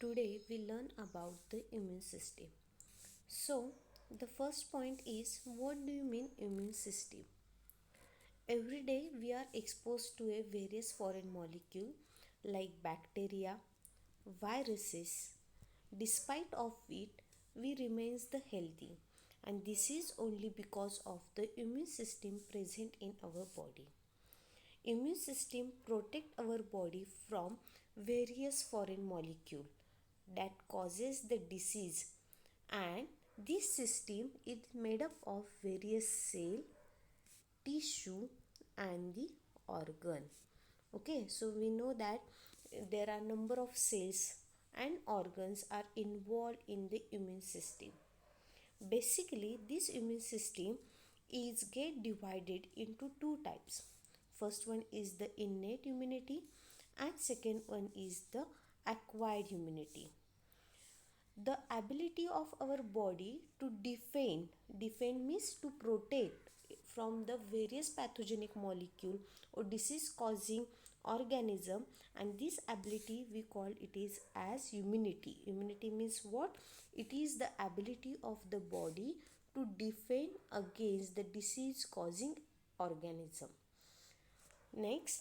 Today we learn about the immune system. So, the first point is, what do you mean immune system? Every day we are exposed to a various foreign molecule like bacteria, viruses. Despite of it, we remains the healthy, and this is only because of the immune system present in our body. Immune system protect our body from various foreign molecule that causes the disease, and this system is made up of various cell, tissue and the organ. Okay, so we know that there are number of cells and organs are involved in the immune system. Basically, this immune system is get divided into two types. First one is the innate immunity and second one is the acquired immunity. The ability of our body to defend means to protect from the various pathogenic molecule or disease causing organism, and this ability we call it is as immunity means what? It is the ability of the body to defend against the disease causing organism. Next,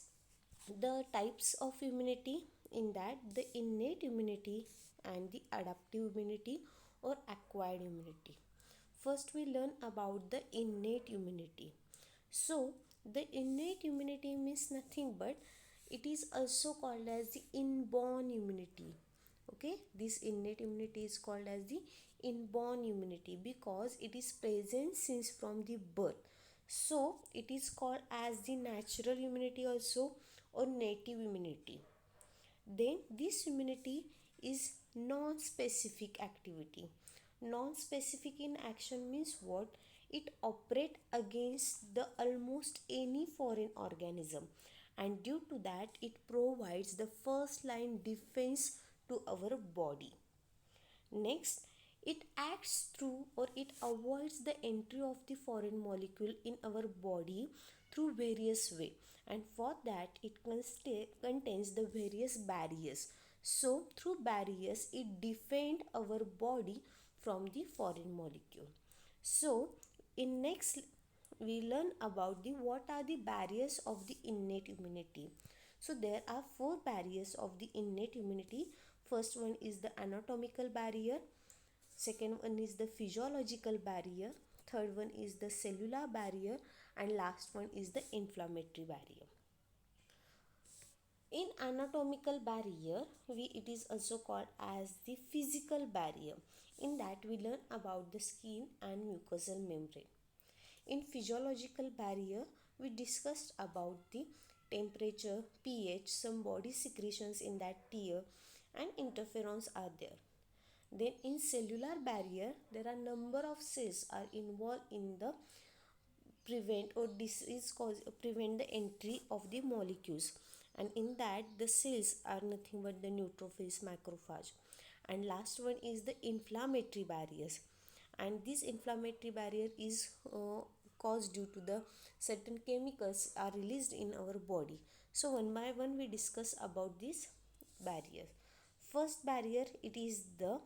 the types of immunity, in that the innate immunity and the adaptive immunity or acquired immunity. First we learn about the innate immunity. So the innate immunity means nothing but it is also called as the inborn immunity. Okay, this innate immunity is called as the inborn immunity because it is present since from the birth. So it is called as the natural immunity also or native immunity. Then this immunity is non-specific activity. Non-specific in action means what? It operate against the almost any foreign organism, and due to that it provides the first line defense to our body. Next, it acts through or it avoids the entry of the foreign molecule in our body through various way, and for that it contains the various barriers. So through barriers it defend our body from the foreign molecule. So in next we learn about the what are the barriers of the innate immunity. So there are four barriers of the innate immunity. First one is the anatomical barrier, second one is the physiological barrier, third one is the cellular barrier, and last one is the inflammatory barrier. In anatomical barrier, it is also called as the physical barrier. In that we learn about the skin and mucosal membrane. In physiological barrier, we discussed about the temperature, pH, some body secretions in that tier, and interferons are there. Then in cellular barrier, there are number of cells are involved in the prevent or disease cause prevent the entry of the molecules, and in that the cells are nothing but the neutrophils, macrophage. And last one is the inflammatory barriers, and this inflammatory barrier is caused due to the certain chemicals are released in our body. So one by one we discuss about this barrier. First barrier, it is the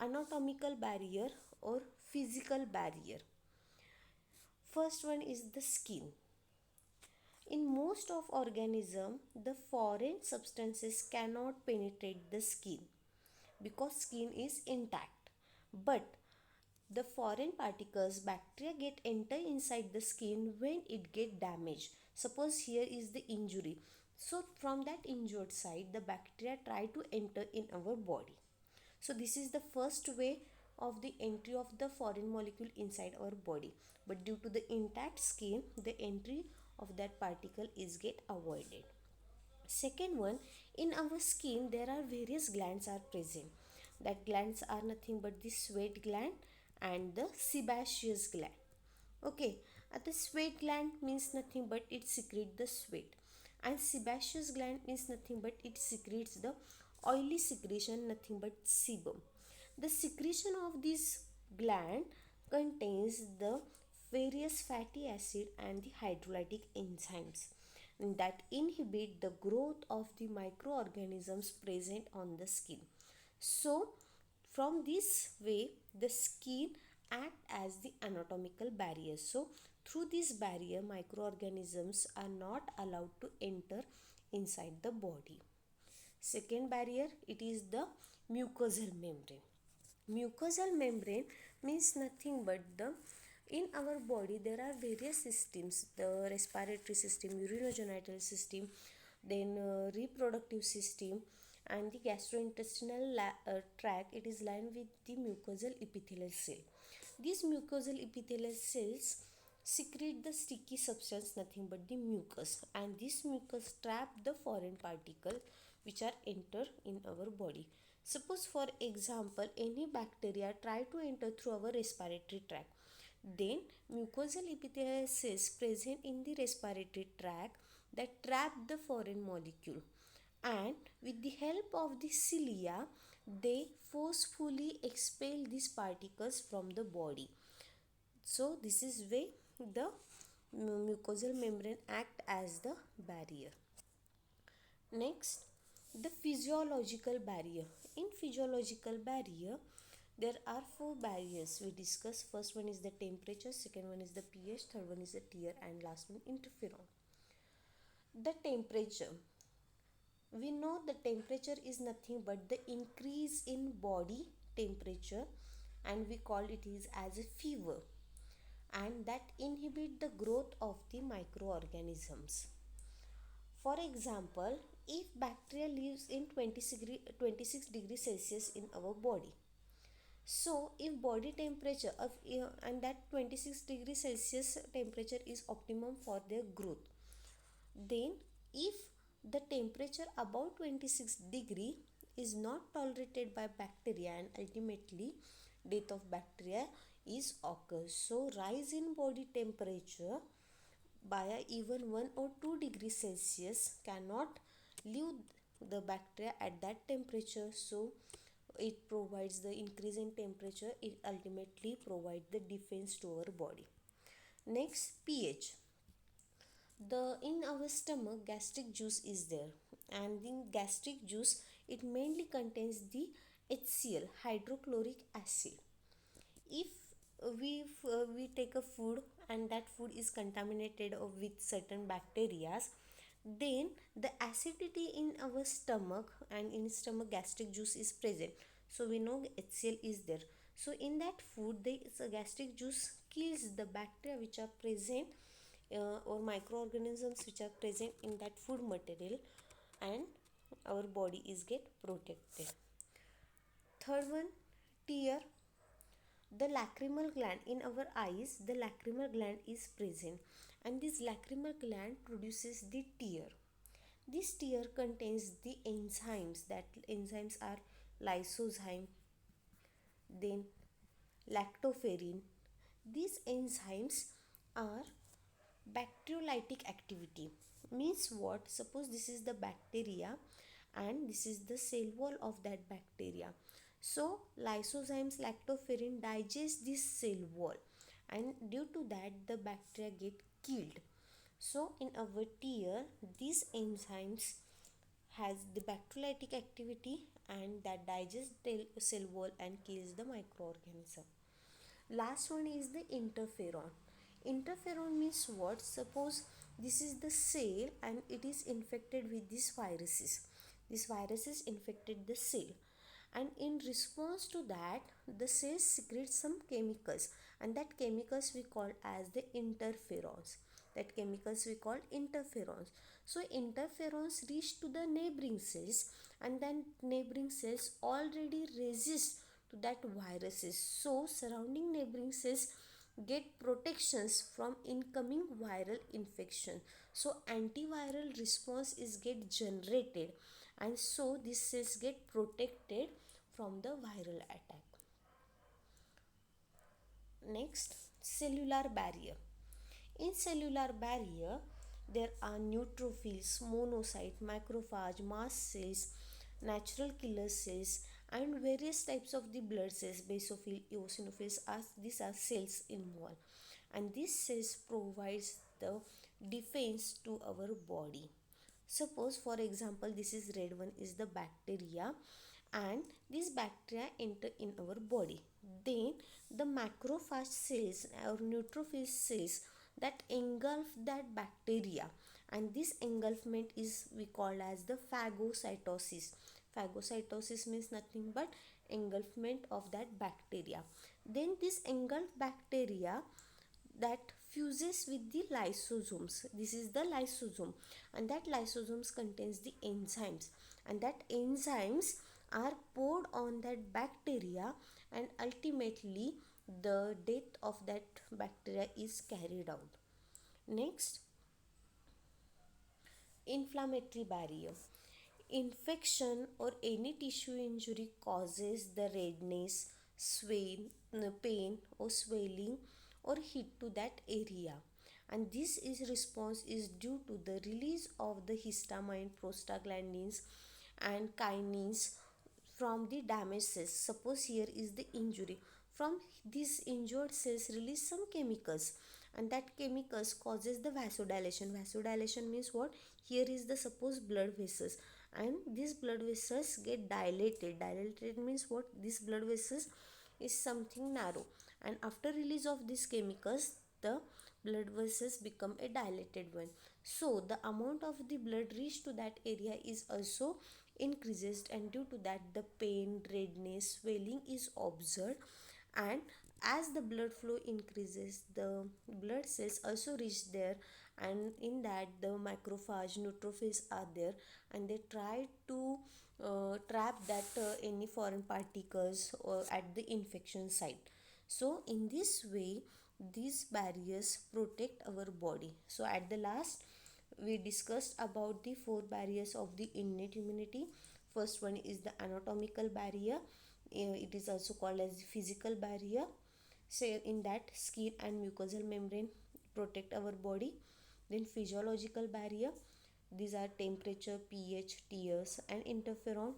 anatomical barrier or physical barrier. First one is the skin. In most of organism, the foreign substances cannot penetrate the skin because skin is intact. But the foreign particles, bacteria get enter inside the skin when it get damaged. Suppose here is the injury. So from that injured side, the bacteria try to enter in our body. So this is the first way of the entry of the foreign molecule inside our body. But due to the intact skin, the entry of that particle is get avoided. Second one, in our skin there are various glands are present. That glands are nothing but the sweat gland and the sebaceous gland. Okay, the sweat gland means nothing but it secretes the sweat, and sebaceous gland means nothing but it secretes the oily secretion, nothing but sebum. The secretion of this gland contains the various fatty acid and the hydrolytic enzymes that inhibit the growth of the microorganisms present on the skin. So from this way the skin act as the anatomical barrier. So through this barrier microorganisms are not allowed to enter inside the body. Second barrier, it is the mucosal membrane. Mucosal membrane means nothing but the in our body there are various systems, the respiratory system, urinogenital system, then reproductive system, and the gastrointestinal tract. It is lined with the mucosal epithelial cell. These mucosal epithelial cells secrete the sticky substance, nothing but the mucus, and this mucus trap the foreign particle which are enter in our body. Suppose for example any bacteria try to enter through our respiratory tract, then mucosal epithelial cells present in the respiratory tract that trap the foreign molecule, and with the help of the cilia they forcefully expel these particles from the body. So this is way the mucosal membrane act as the barrier. Next, the physiological barrier. In physiological barrier, there are four barriers we discuss. First one is the temperature, second one is the pH, third one is the tear, and last one interferon. The temperature. We know the temperature is nothing but the increase in body temperature, and we call it is as a fever, and that inhibit the growth of the microorganisms. For example, if bacteria lives in 26 degrees Celsius in our body, so if body temperature of and that 26 degrees Celsius temperature is optimum for their growth, then if the temperature above 26 degree is not tolerated by bacteria, and ultimately death of bacteria is occurs. So rise in body temperature by even 1 or 2 degrees Celsius cannot leave the bacteria at that temperature. So it provides the increase in temperature, it ultimately provides the defense to our body. Next, pH. The in our stomach gastric juice is there, and in gastric juice it mainly contains the HCl, hydrochloric acid. If we take a food and that food is contaminated with certain bacteria, then the acidity in our stomach, and in stomach gastric juice is present, so we know HCl is there. So in that food the gastric juice kills the bacteria which are present, or microorganisms which are present in that food material, and our body is get protected. Third one, tear. The lacrimal gland in our eyes, the lacrimal gland is present, and this lacrimal gland produces the tear. This tear contains the enzymes, that enzymes are lysozyme, then lactoferrin. These enzymes are bacteriolytic activity. Means what? Suppose this is the bacteria and this is the cell wall of that bacteria. So lysozymes lactoferrin digest this cell wall, and due to that the bacteria get killed. So in our tear these enzymes has the bacteriolytic activity, and that digests the cell wall and kills the microorganism. Last one is the interferon. Interferon means what? Suppose this is the cell and it is infected with these viruses. This viruses infected the cell, and in response to that the cells secrete some chemicals, and that chemicals we call as the interferons. That chemicals we call interferons. So interferons reach to the neighboring cells, and then neighboring cells already resist to that viruses, so surrounding neighboring cells get protections from incoming viral infection. So antiviral response is get generated, and so these cells get protected from the viral attack. Next, cellular barrier. In cellular barrier, there are neutrophils, monocyte, macrophage, mast cells, natural killer cells, and various types of the blood cells, basophil, eosinophils. These are cells involved, and these cells provides the defense to our body. Suppose for example this is red one is the bacteria, and these bacteria enter in our body. Then the macrophage cells or neutrophil cells that engulf that bacteria, and this engulfment is we call as the phagocytosis. Phagocytosis means nothing but engulfment of that bacteria. Then this engulfed bacteria that fuses with the lysosomes. This is the lysosome, and that lysosomes contains the enzymes, and that enzymes are poured on that bacteria, and ultimately the death of that bacteria is carried out. Next, inflammatory barrier. Infection or any tissue injury causes the redness, pain or swelling or heat to that area, and this is response is due to the release of the histamine, prostaglandins and kinase from the damaged cells. Suppose here is the injury. From these injured cells release some chemicals, and that chemicals causes the vasodilation. Vasodilation means what? Here is the suppose blood vessels, and these blood vessels get dilated. Dilated means what? These blood vessels is something narrow, and after release of these chemicals the blood vessels become a dilated one. So the amount of the blood reached to that area is also increases, and due to that the pain, redness, swelling is observed. And as the blood flow increases, the blood cells also reach there, and in that the macrophage neutrophils are there, and they try to trap that any foreign particles or at the infection site. So in this way these barriers protect our body. So at the last we discussed about the four barriers of the innate immunity. First one is the anatomical barrier. It is also called as the physical barrier. Say in that skin and mucosal membrane protect our body. Then physiological barrier, these are temperature, pH, tears and interferon.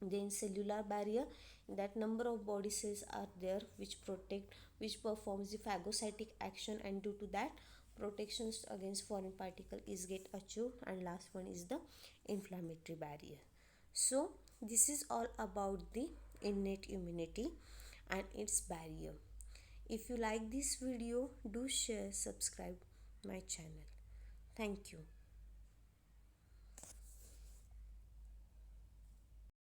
Then cellular barrier, that number of body cells are there which protect, which performs the phagocytic action, and due to that protections against foreign particle is get achieved. And last one is the inflammatory barrier. So this is all about the innate immunity and its barrier. If you like this video, do share, subscribe my channel. Thank you.